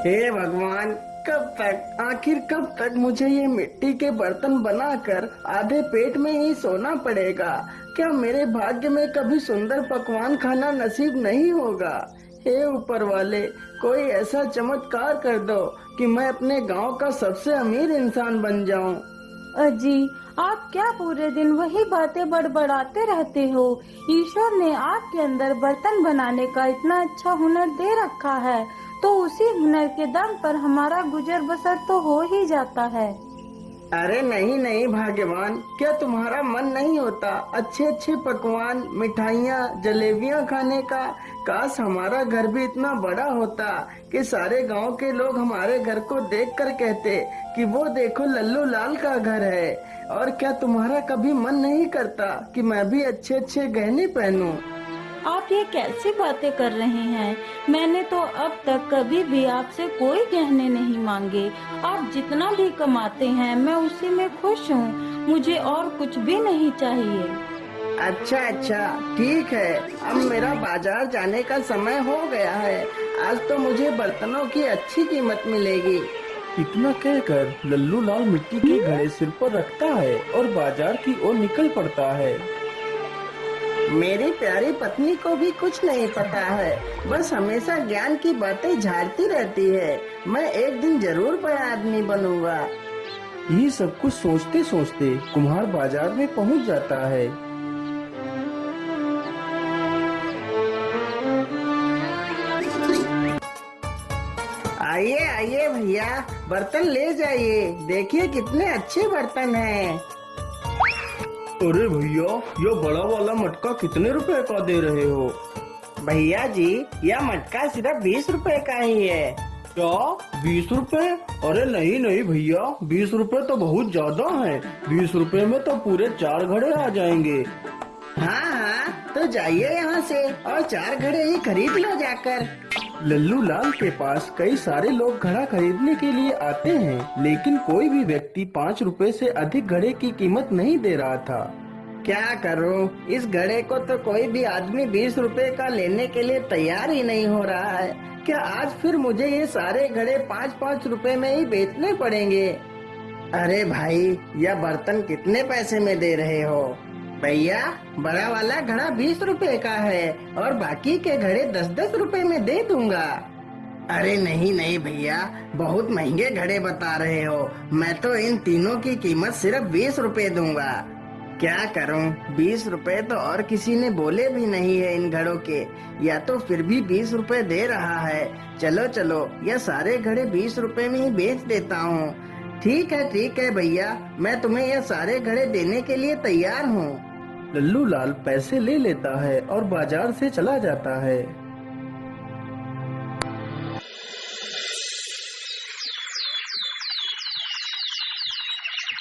हे भगवान, आखिर कब तक मुझे ये मिट्टी के बर्तन बनाकर आधे पेट में ही सोना पड़ेगा। क्या मेरे भाग्य में कभी सुंदर पकवान खाना नसीब नहीं होगा। हे ऊपर वाले, कोई ऐसा चमत्कार कर दो कि मैं अपने गांव का सबसे अमीर इंसान बन जाऊं। अजी, आप क्या पूरे दिन वही बातें बड़बड़ाते रहते हो। ईश्वर ने आपके अंदर बर्तन बनाने का इतना अच्छा हुनर दे रखा है, तो उसी हुनर के दम पर हमारा गुजर बसर तो हो ही जाता है। अरे नहीं नहीं भाग्यवान, क्या तुम्हारा मन नहीं होता अच्छे अच्छे पकवान, मिठाइयाँ, जलेबियाँ खाने का। काश हमारा घर भी इतना बड़ा होता कि सारे गांव के लोग हमारे घर को देखकर कहते कि वो देखो लल्लू लाल का घर है। और क्या तुम्हारा कभी मन नहीं करता कि मैं भी अच्छे अच्छे गहने पहनूं? आप ये कैसी बातें कर रहे हैं। मैंने तो अब तक कभी भी आपसे कोई गहने नहीं मांगे। आप जितना भी कमाते हैं मैं उसी में खुश हूँ। मुझे और कुछ भी नहीं चाहिए। अच्छा अच्छा, ठीक है। अब मेरा बाजार जाने का समय हो गया है। आज तो मुझे बर्तनों की अच्छी कीमत मिलेगी। इतना कहकर लल्लू लाल मिट्टी के घड़े सिर पर रखता है और बाजार की ओर निकल पड़ता है। मेरी प्यारी पत्नी को भी कुछ नहीं पता है, बस हमेशा ज्ञान की बातें झाड़ती रहती है। मैं एक दिन जरूर बड़ा आदमी बनूंगा। ये सब कुछ सोचते सोचते कुम्हार बाजार में पहुंच जाता है। आइए आइए भैया, बर्तन ले जाइए। देखिए कितने अच्छे बर्तन हैं। अरे भैया, यह बड़ा वाला मटका कितने रुपए का दे रहे हो? भैया जी, यह मटका सिर्फ 20 रुपए का ही है। क्या 20 रुपए? अरे नहीं नहीं भैया, 20 रुपए तो बहुत ज्यादा है। 20 रुपए में तो पूरे 4 घड़े आ जाएंगे। हाँ हाँ, तो जाइए यहाँ से और 4 घड़े ही खरीद लो जाकर। लल्लू लाल के पास कई सारे लोग घड़ा खरीदने के लिए आते हैं, लेकिन कोई भी व्यक्ति 5 रुपए से अधिक घड़े की कीमत नहीं दे रहा था। क्या करूं, इस घड़े को तो कोई भी आदमी 20 रुपए का लेने के लिए तैयार ही नहीं हो रहा है। क्या आज फिर मुझे ये सारे घड़े 5-5 रुपए में ही बेचने पड़ेंगे? अरे भाई, यह बर्तन कितने पैसे में दे रहे हो? भैया, बड़ा वाला घड़ा 20 रुपए का है और बाकी के घड़े 10-10 रुपए में दे दूंगा। अरे नहीं नहीं भैया, बहुत महंगे घड़े बता रहे हो। मैं तो इन तीनों की कीमत सिर्फ 20 रुपए दूंगा। क्या करूं, 20 रुपए तो और किसी ने बोले भी नहीं है इन घड़ों के। या तो फिर भी 20 रुपए दे रहा है। चलो चलो, यह सारे घड़े 20 रुपए में ही बेच देता हूँ। ठीक है भैया, मैं तुम्हें यह सारे घड़े देने के लिए तैयार हूँ। लल्लू लाल पैसे ले लेता है और बाजार से चला जाता है।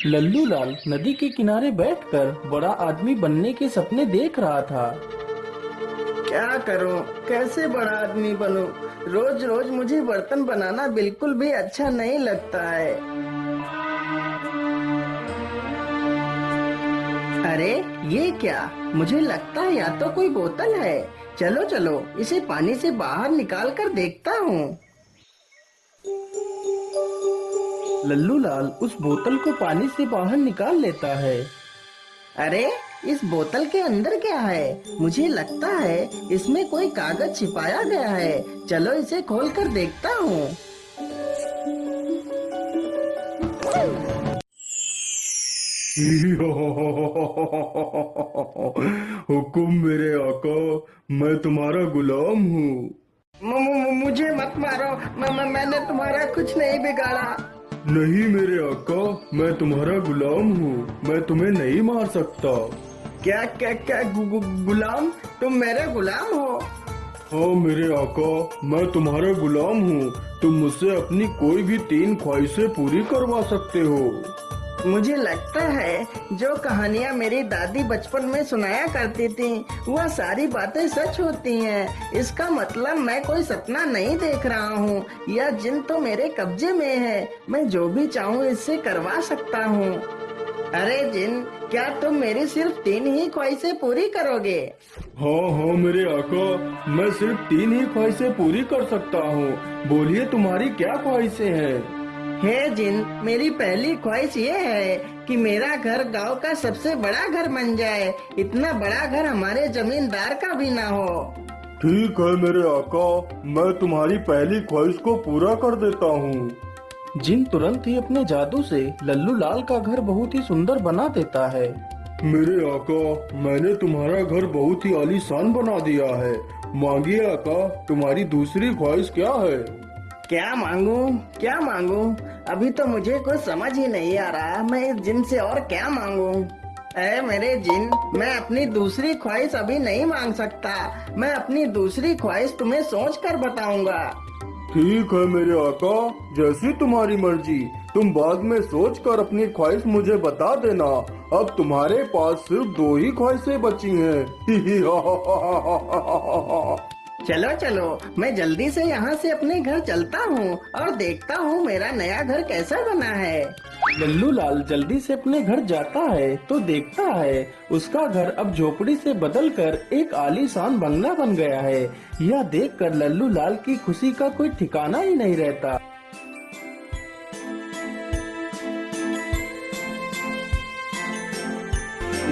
लल्लू लाल नदी के किनारे बैठकर बड़ा आदमी बनने के सपने देख रहा था। क्या करूं, कैसे बड़ा आदमी बनूं? रोज रोज मुझे बर्तन बनाना बिल्कुल भी अच्छा नहीं लगता है। अरे ये क्या, मुझे लगता है या तो कोई बोतल है। चलो चलो, इसे पानी से बाहर निकाल कर देखता हूँ। लल्लू लाल उस बोतल को पानी से बाहर निकाल लेता है। अरे इस बोतल के अंदर क्या है? मुझे लगता है इसमें कोई कागज छिपाया गया है। चलो इसे खोल कर देखता हूँ। हुकुम मेरे आका, मैं तुम्हारा गुलाम हूँ। मुझे मत मारो, मैंने तुम्हारा कुछ नहीं बिगाड़ा। नहीं मेरे आका, मैं तुम्हारा गुलाम हूँ, मैं तुम्हें नहीं मार सकता। क्या क्या क्या गुलाम? तुम मेरे गुलाम हो? हाँ मेरे आका, मैं तुम्हारा गुलाम हूँ। तुम मुझसे अपनी कोई भी 3 ख्वाहिशें पूरी करवा सकते हो। मुझे लगता है जो कहानियाँ मेरी दादी बचपन में सुनाया करती थी, वह सारी बातें सच होती हैं। इसका मतलब मैं कोई सपना नहीं देख रहा हूँ। यह जिन तो मेरे कब्जे में है। मैं जो भी चाहूँ इससे करवा सकता हूँ। अरे जिन, क्या तुम मेरी सिर्फ 3 ही ख्वाहिशें पूरी करोगे? हाँ हाँ मेरे आका, मैं सिर्फ 3 ही ख्वाहिशें पूरी कर सकता हूँ। बोलिए तुम्हारी क्या ख्वाहिशें हैं? हे जिन, मेरी पहली ख्वाहिश ये है कि मेरा घर गांव का सबसे बड़ा घर बन जाए। इतना बड़ा घर हमारे जमींदार का भी ना हो। ठीक है मेरे आका, मैं तुम्हारी पहली ख्वाहिश को पूरा कर देता हूँ। जिन तुरंत ही अपने जादू से लल्लू लाल का घर बहुत ही सुंदर बना देता है। मेरे आका, मैंने तुम्हारा घर बहुत ही आलीशान बना दिया है। मांगिए आका, तुम्हारी दूसरी ख्वाहिश क्या है? क्या मांगू, क्या मांगू? अभी तो मुझे कुछ समझ ही नहीं आ रहा, मैं इस जिन से और क्या मांगू। अरे मेरे जिन, मैं अपनी दूसरी ख्वाहिश अभी नहीं मांग सकता। मैं अपनी दूसरी ख्वाहिश तुम्हें सोच कर बताऊंगा। ठीक है मेरे आका, जैसी तुम्हारी मर्जी। तुम बाद में सोच कर अपनी ख्वाहिश मुझे बता देना। अब तुम्हारे पास सिर्फ 2 ही ख्वाहिशें बची हैं। चलो चलो, मैं जल्दी से यहाँ से अपने घर चलता हूँ और देखता हूँ मेरा नया घर कैसा बना है। लल्लू लाल जल्दी से अपने घर जाता है तो देखता है उसका घर अब झोपड़ी से बदलकर एक आलीशान बंगला बन गया है। यह देखकर लल्लू लाल की खुशी का कोई ठिकाना ही नहीं रहता।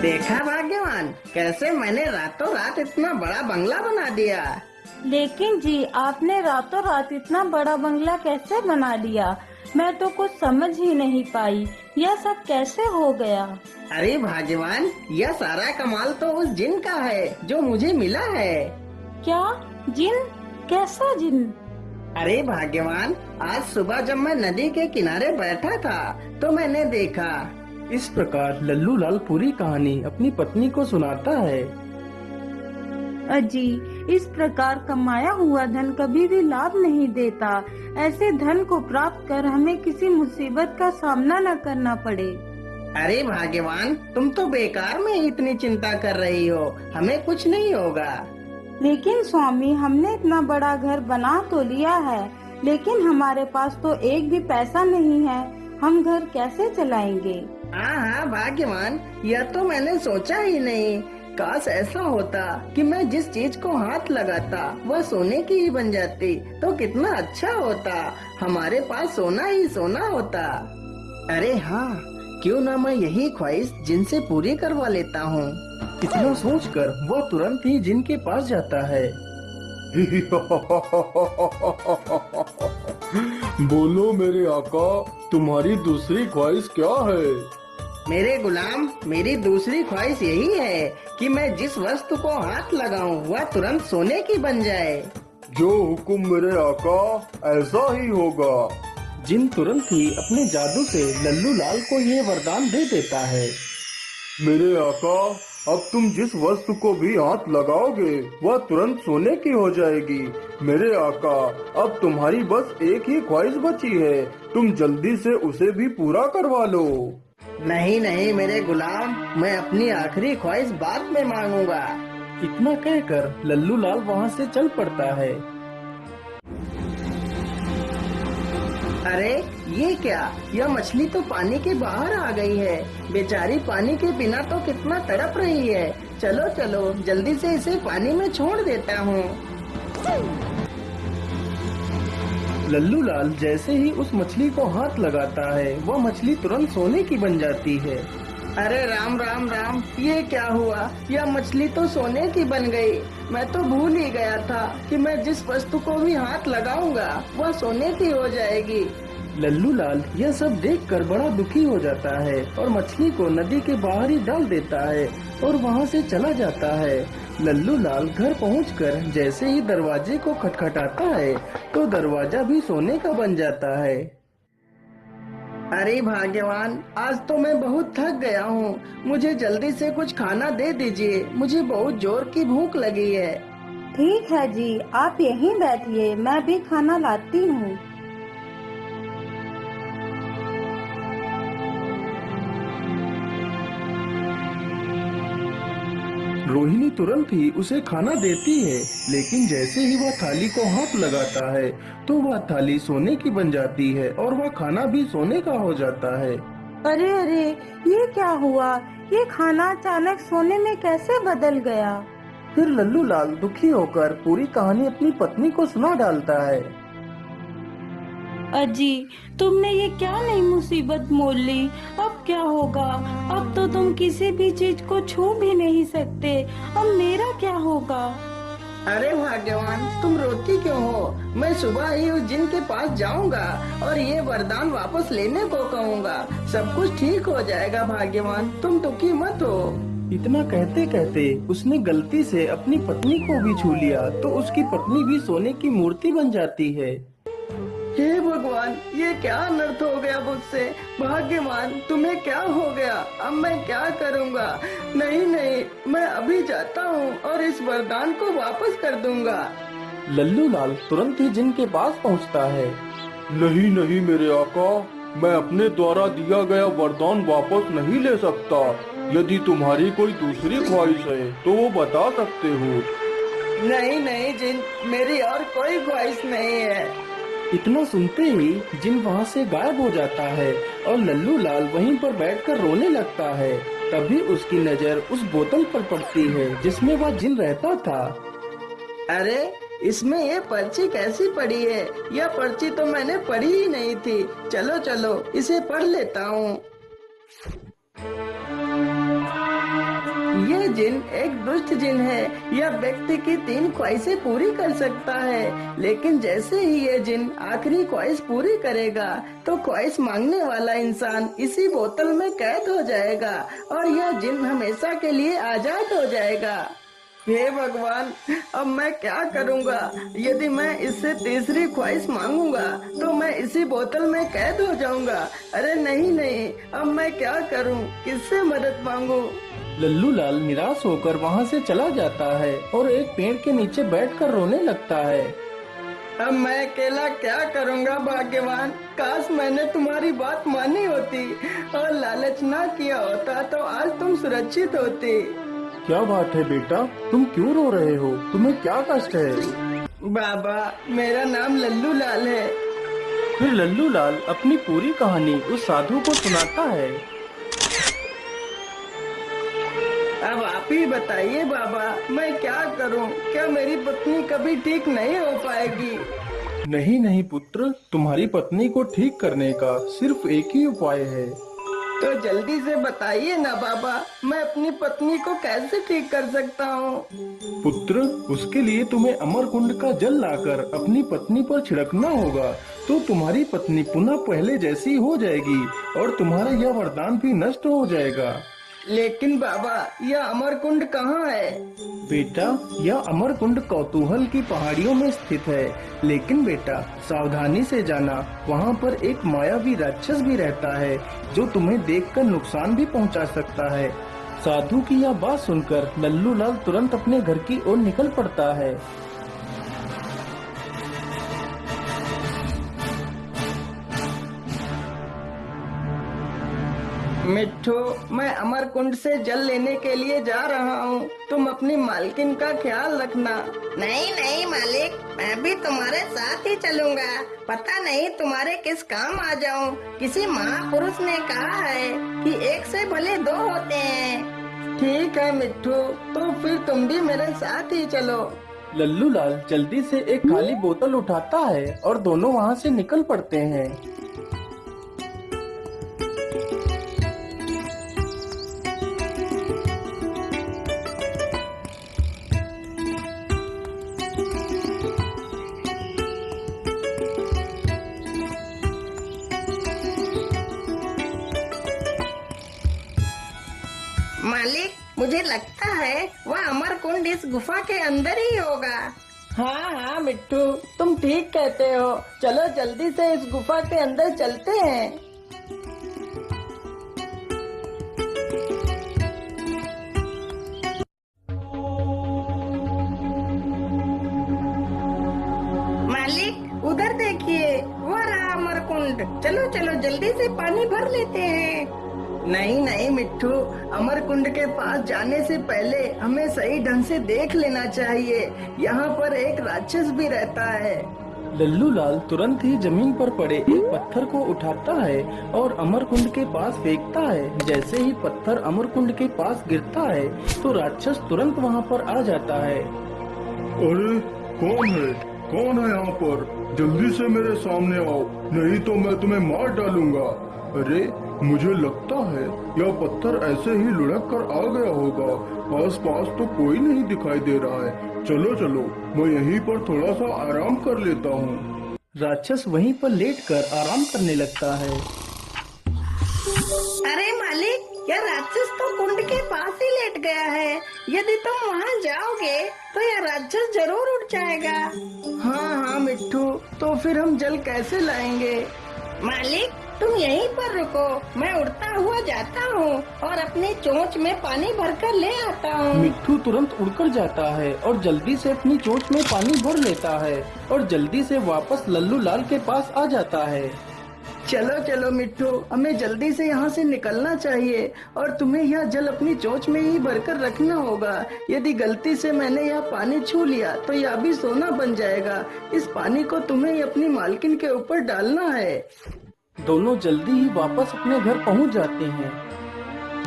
देखा भाग्यवान, कैसे मैंने रातों रात इतना बड़ा बंगला बना दिया। लेकिन जी, आपने रातों रात इतना बड़ा बंगला कैसे बना लिया? मैं तो कुछ समझ ही नहीं पाई, यह सब कैसे हो गया? अरे भाग्यवान, यह सारा कमाल तो उस जिन का है जो मुझे मिला है। क्या जिन? कैसा जिन? अरे भाग्यवान, आज सुबह जब मैं नदी के किनारे बैठा था तो मैंने देखा। इस प्रकार लल्लू लाल पूरी कहानी अपनी पत्नी को सुनाता है। अजी, इस प्रकार कमाया हुआ धन कभी भी लाभ नहीं देता। ऐसे धन को प्राप्त कर हमें किसी मुसीबत का सामना न करना पड़े। अरे भाग्यवान, तुम तो बेकार में इतनी चिंता कर रही हो, हमें कुछ नहीं होगा। लेकिन स्वामी, हमने इतना बड़ा घर बना तो लिया है, लेकिन हमारे पास तो एक भी पैसा नहीं है। हम घर कैसे चलाएंगे? हाँ भाग्यवान, यह तो मैंने सोचा ही नहीं। काश ऐसा होता कि मैं जिस चीज को हाथ लगाता वह सोने की ही बन जाती तो कितना अच्छा होता। हमारे पास सोना ही सोना होता। अरे हाँ, क्यों ना मैं यही ख्वाहिश जिनसे पूरी करवा लेता हूँ। इतना सोचकर वह तुरंत ही जिन के पास जाता है। बोलो मेरे आका, तुम्हारी दूसरी ख्वाहिश क्या है? मेरे गुलाम, मेरी दूसरी ख्वाहिश यही है कि मैं जिस वस्तु को हाथ लगाऊं वह तुरंत सोने की बन जाए। जो हुक्म मेरे आका, ऐसा ही होगा। जिन तुरंत ही अपने जादू से लल्लू लाल को ये वरदान दे देता है। मेरे आका, अब तुम जिस वस्तु को भी हाथ लगाओगे वह तुरंत सोने की हो जाएगी। मेरे आका, अब तुम्हारी बस एक ही ख्वाहिश बची है, तुम जल्दी से उसे भी पूरा करवा लो। नहीं नहीं मेरे गुलाम, मैं अपनी आखिरी ख्वाहिश बाद में मांगूंगा। इतना कहकर लल्लू लाल वहाँ से चल पड़ता है। अरे ये क्या, यह मछली तो पानी के बाहर आ गई है। बेचारी पानी के बिना तो कितना तड़प रही है। चलो चलो, जल्दी से इसे पानी में छोड़ देता हूँ। लल्लू लाल जैसे ही उस मछली को हाथ लगाता है वह मछली तुरंत सोने की बन जाती है। अरे राम राम राम, ये क्या हुआ? यह मछली तो सोने की बन गई। मैं तो भूल ही गया था कि मैं जिस वस्तु को भी हाथ लगाऊंगा वह सोने की हो जाएगी। लल्लू लाल यह सब देखकर बड़ा दुखी हो जाता है और मछली को नदी के बाहर ही डाल देता है और वहाँ से चला जाता है। लल्लू लाल घर पहुंचकर जैसे ही दरवाजे को खटखटाता है तो दरवाजा भी सोने का बन जाता है। अरे भाग्यवान, आज तो मैं बहुत थक गया हूँ। मुझे जल्दी से कुछ खाना दे दीजिए, मुझे बहुत जोर की भूख लगी है। ठीक है जी, आप यहीं बैठिए, मैं भी खाना लाती हूँ। रोहिणी तुरंत ही उसे खाना देती है, लेकिन जैसे ही वह थाली को हाथ लगाता है तो वह थाली सोने की बन जाती है और वह खाना भी सोने का हो जाता है। अरे अरे, ये क्या हुआ? ये खाना अचानक सोने में कैसे बदल गया? फिर लल्लू लाल दुखी होकर पूरी कहानी अपनी पत्नी को सुना डालता है। अजी, तुमने ये क्या नई मुसीबत मोल ली? अब क्या होगा? अब तो तुम किसी भी चीज को छू भी नहीं सकते। अब मेरा क्या होगा? अरे भाग्यवान, तुम रोती क्यों हो? मैं सुबह ही उस जिन के पास जाऊंगा और ये वरदान वापस लेने को कहूँगा। सब कुछ ठीक हो जाएगा भाग्यवान, तुम दुखी मत हो। इतना कहते कहते उसने गलती से अपनी पत्नी को भी छू लिया तो उसकी पत्नी भी सोने की मूर्ति बन जाती है। हे भगवान, ये क्या अनर्थ हो गया मुझसे? भाग्यवान, तुम्हें क्या हो गया? अब मैं क्या करूँगा? नहीं नहीं, मैं अभी जाता हूँ और इस वरदान को वापस कर दूंगा। लल्लू लाल तुरंत ही जिन के पास पहुँचता है। नहीं नहीं मेरे आका, मैं अपने द्वारा दिया गया वरदान वापस नहीं ले सकता। यदि तुम्हारी कोई दूसरी ख्वाहिश है तो वो बता सकते हो। नहीं नहीं जिन, मेरी और कोई ख्वाहिश नहीं है। इतना सुनते ही जिन वहाँ से गायब हो जाता है और लल्लू लाल वहीं पर बैठकर रोने लगता है। तभी उसकी नजर उस बोतल पर पड़ती है जिसमें वह जिन रहता था। अरे, इसमें ये पर्ची कैसी पड़ी है? यह पर्ची तो मैंने पढ़ी ही नहीं थी। चलो चलो, इसे पढ़ लेता हूँ। ये जिन एक दुष्ट जिन है। यह व्यक्ति की 3 ख्वाहिशें पूरी कर सकता है, लेकिन जैसे ही ये जिन आखिरी ख्वाहिश पूरी करेगा तो ख्वाहिश मांगने वाला इंसान इसी बोतल में कैद हो जाएगा और यह जिन हमेशा के लिए आजाद हो जाएगा। हे भगवान, अब मैं क्या करूँगा? यदि मैं इससे तीसरी ख्वाहिश मांगूंगा तो मैं इसी बोतल में कैद हो जाऊंगा। अरे नहीं नहीं, अब मैं क्या करूँ? किससे मदद मांगू? लल्लू लाल निराश होकर वहाँ से चला जाता है और एक पेड़ के नीचे बैठकर रोने लगता है। अब मैं अकेला क्या करूँगा भाग्यवान? काश मैंने तुम्हारी बात मानी होती और लालच ना किया होता तो आज तुम सुरक्षित होती। क्या बात है बेटा, तुम क्यों रो रहे हो? तुम्हें क्या कष्ट है? बाबा, मेरा नाम लल्लू लाल है। फिर लल्लू लाल अपनी पूरी कहानी उस साधु को सुनाता है। अब आप ही बताइए बाबा, मैं क्या करूं? क्या मेरी पत्नी कभी ठीक नहीं हो पाएगी? नहीं नहीं पुत्र, तुम्हारी पत्नी को ठीक करने का सिर्फ एक ही उपाय है। तो जल्दी से बताइए ना बाबा, मैं अपनी पत्नी को कैसे ठीक कर सकता हूँ? पुत्र, उसके लिए तुम्हें अमर कुंड का जल लाकर अपनी पत्नी पर छिड़कना होगा तो तुम्हारी पत्नी पुनः पहले जैसी हो जाएगी और तुम्हारा यह वरदान भी नष्ट हो जाएगा। लेकिन बाबा, यह अमर कुंड कहाँ है? बेटा, यह अमर कुंड कौतूहल की पहाड़ियों में स्थित है। लेकिन बेटा, सावधानी से जाना, वहाँ पर एक मायावी राक्षस भी रहता है जो तुम्हें देखकर नुकसान भी पहुँचा सकता है। साधु की यह बात सुनकर लल्लू लाल तुरंत अपने घर की ओर निकल पड़ता है। मिट्ठू, मैं अमर कुंड से जल लेने के लिए जा रहा हूँ। तुम अपनी मालकिन का ख्याल रखना। नहीं नहीं मालिक, मैं भी तुम्हारे साथ ही चलूँगा। पता नहीं तुम्हारे किस काम आ जाऊँ। किसी महापुरुष ने कहा है कि एक से भले 2 होते हैं। ठीक है मिट्ठू, तो फिर तुम भी मेरे साथ ही चलो। लल्लू लाल जल्दी से एक खाली बोतल उठाता है और दोनों वहाँ से निकल पड़ते हैं। मालिक, मुझे लगता है वह अमर कुंड इस गुफा के अंदर ही होगा। हाँ हाँ मिट्टू, तुम ठीक कहते हो। चलो जल्दी से इस गुफा के अंदर चलते हैं। मालिक, उधर देखिए, वो रहा अमर कुंड। चलो चलो जल्दी से पानी भर लेते हैं। नहीं नहीं मिट्ठू, अमर कुंड के पास जाने से पहले हमें सही ढंग से देख लेना चाहिए। यहाँ पर एक राक्षस भी रहता है। लल्लू लाल तुरंत ही जमीन पर पड़े एक पत्थर को उठाता है और अमरकुंड के पास फेंकता है। जैसे ही पत्थर अमरकुंड के पास गिरता है तो राक्षस तुरंत वहाँ पर आ जाता है। अरे कौन है? कौन है यहाँ पर? जल्दी से मेरे सामने आओ, नहीं तो मैं तुम्हें मार डालूंगा। अरे मुझे लगता है यह पत्थर ऐसे ही लुढ़क कर आ गया होगा। आस पास तो कोई नहीं दिखाई दे रहा है। चलो चलो, मैं यहीं पर थोड़ा सा आराम कर लेता हूँ। राक्षस वहीं पर लेटकर आराम करने लगता है। अरे मालिक, यह राक्षस तो कुंड के पास ही लेट गया है। यदि तुम वहाँ जाओगे तो यह राक्षस जरूर उठ जाएगा। हाँ हाँ मिट्टू, तो फिर हम जल कैसे लाएंगे? मालिक, तुम यहीं पर रुको, मैं उड़ता हुआ जाता हूँ और अपनी चोंच में पानी भरकर ले आता हूँ। मिट्टू तुरंत उड़कर जाता है और जल्दी से अपनी चोंच में पानी भर लेता है और जल्दी से वापस लल्लू लाल के पास आ जाता है। चलो चलो मिट्टू, हमें जल्दी से यहाँ से निकलना चाहिए और तुम्हें यह जल अपनी चोंच में ही भरकर रखना होगा। यदि गलती से मैंने यह पानी छू लिया तो यह भी सोना बन जाएगा। इस पानी को तुम्हें अपनी मालकिन के ऊपर डालना है। दोनों जल्दी ही वापस अपने घर पहुंच जाते हैं।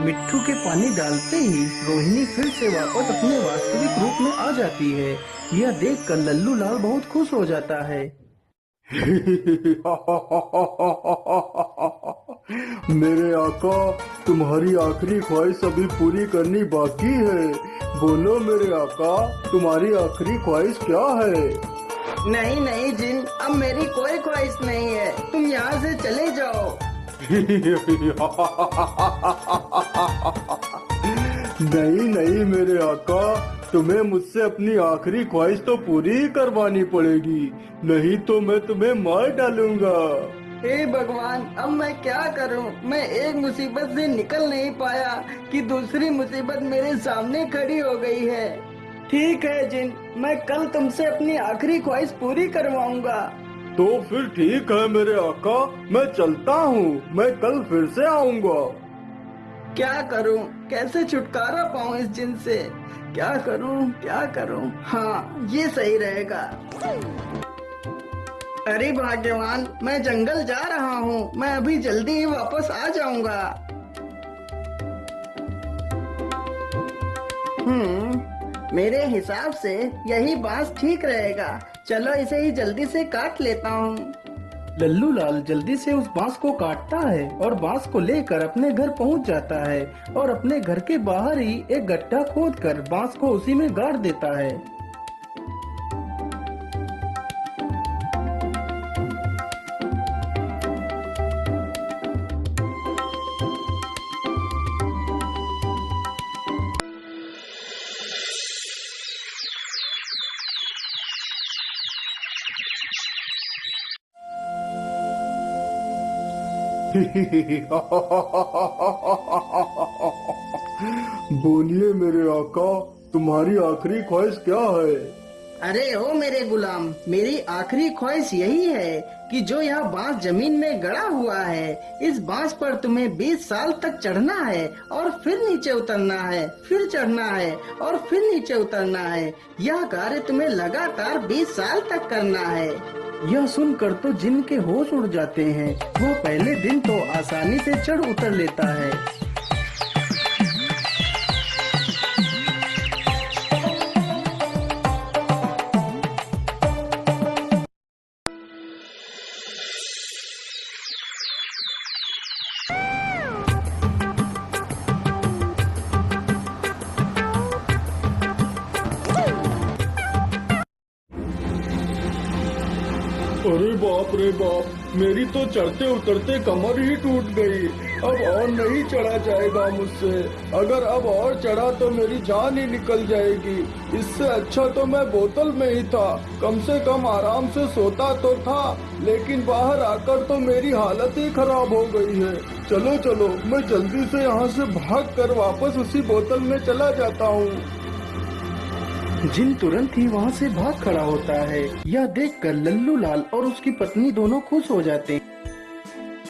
मिट्टू के पानी डालते ही रोहिणी फिर से वापस अपने वास्तविक रूप में आ जाती है। यह देखकर लल्लू लाल बहुत खुश हो जाता है। मेरे आका, तुम्हारी आखिरी ख्वाहिश अभी पूरी करनी बाकी है। बोलो मेरे आका, तुम्हारी आखिरी ख्वाहिश क्या है? नहीं नहीं जिन, अब मेरी कोई ख्वाहिश नहीं है। तुम यहाँ से चले जाओ। नहीं नहीं मेरे आका, तुम्हें मुझसे अपनी आखिरी ख्वाहिश तो पूरी ही करवानी पड़ेगी, नहीं तो मैं तुम्हें मार डालूंगा। हे भगवान, अब मैं क्या करूं? मैं एक मुसीबत से निकल नहीं पाया कि दूसरी मुसीबत मेरे सामने खड़ी हो गई है। ठीक है जिन, मैं कल तुमसे अपनी आखिरी ख्वाहिश पूरी करवाऊंगा। तो फिर ठीक है मेरे आका, मैं चलता हूँ। मैं कल फिर से आऊँगा। क्या करूं? कैसे छुटकारा पाऊं इस जिन से? क्या करूं? क्या करूं? हाँ, ये सही रहेगा। अरे भाग्यवान, मैं जंगल जा रहा हूँ। मैं अभी जल्दी ही वापस आ जाऊंगा। मेरे हिसाब से यही बांस ठीक रहेगा। चलो इसे ही जल्दी से काट लेता हूँ। लल्लू लाल जल्दी से उस बांस को काटता है और बांस को लेकर अपने घर पहुंच जाता है और अपने घर के बाहर ही एक गड्ढा खोदकर बांस को उसी में गाड़ देता है। बोलिए मेरे आका, तुम्हारी आखिरी ख्वाहिश क्या है? अरे ओ मेरे गुलाम, मेरी आखिरी ख्वाहिश यही है कि जो यह बांस जमीन में गड़ा हुआ है, इस बांस पर तुम्हें 20 साल तक चढ़ना है और फिर नीचे उतरना है, फिर चढ़ना है और फिर नीचे उतरना है। यह कार्य तुम्हें लगातार 20 साल तक करना है। यह सुनकर तो जिन के होश उड़ जाते हैं। वह पहले दिन तो आसानी से चढ़ उतर लेता है। अरे बाप रे बाप, मेरी तो चढ़ते उतरते कमर ही टूट गई। अब और नहीं चढ़ा जाएगा मुझसे। अगर अब और चढ़ा तो मेरी जान ही निकल जाएगी। इससे अच्छा तो मैं बोतल में ही था, कम से कम आराम से सोता तो था। लेकिन बाहर आकर तो मेरी हालत ही खराब हो गई है। चलो चलो, मैं जल्दी से यहाँ से भागकर वापस उसी बोतल में चला जाता हूँ। जिन तुरंत ही वहाँ से भाग खड़ा होता है। यह देखकर लल्लू लाल और उसकी पत्नी दोनों खुश हो जाते हैं।